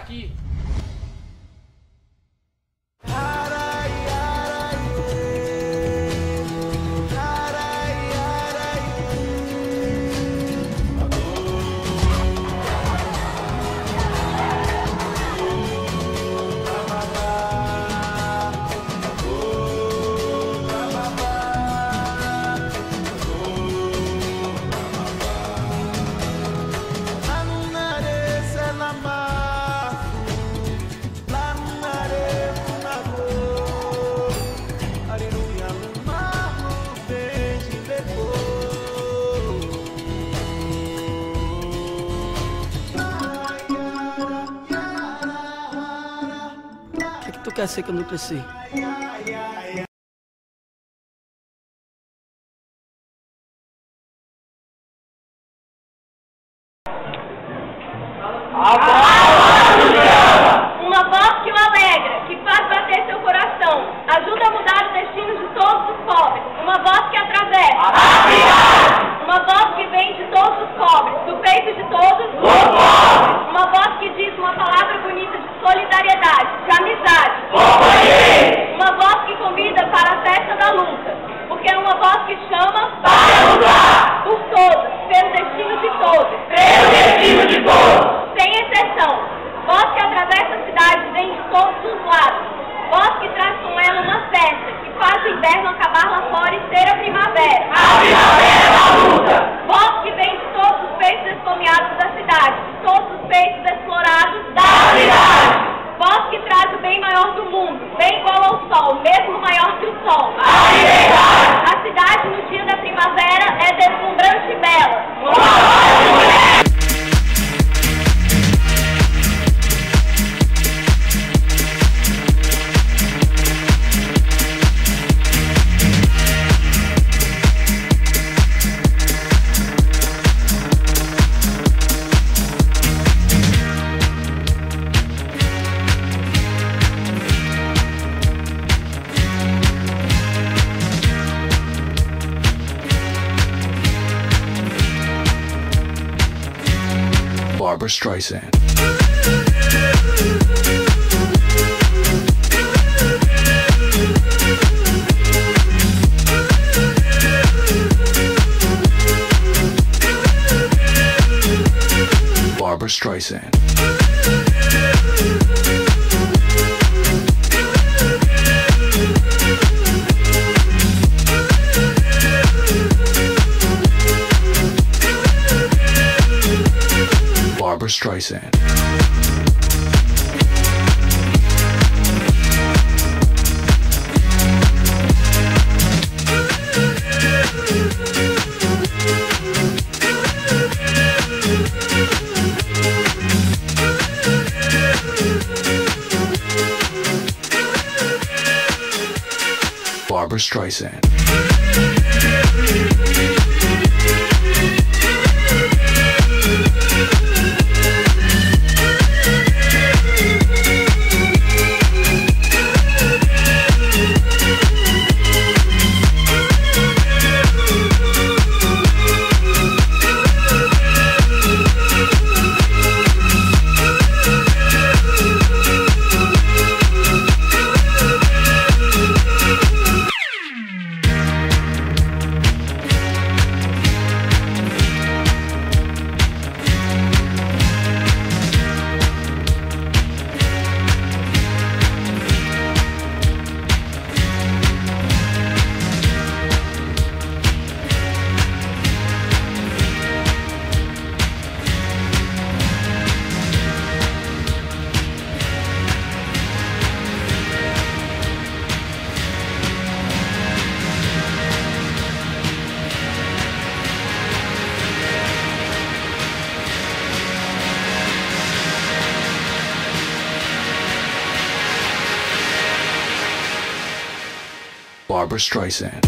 aqui. O que tu quer ser quando eu crescer? Uma voz que o alegra, que faz bater seu coração, ajuda a mudar o destino de todos os pobres. Uma voz que atravessa. Uma voz que vem de todos os pobres, do peito de todos os pobres. Uma voz que diz uma palavra bonita de solidariedade, de amizade. Uma voz que convida para a festa da luta, porque é uma voz que chama para lutar por todos, pelo destino de todos. Sem exceção. Voz que atravessa a cidade, vem de todos os lados. Voz que traz com ela uma festa, que faz o inverno acabar lá fora e ser a primavera. Voz que vem de todos os peitos esfomeados da cidade, de todos os peitos explorados da cidade. Voz que traz o bem maior do mundo, bem igual ao sol, mesmo maior que o sol. A cidade no dia da primavera é deslumbrante e bela. Barbra Streisand. Barbra Streisand. Barbra Streisand. Barbra Streisand. Barbra Streisand.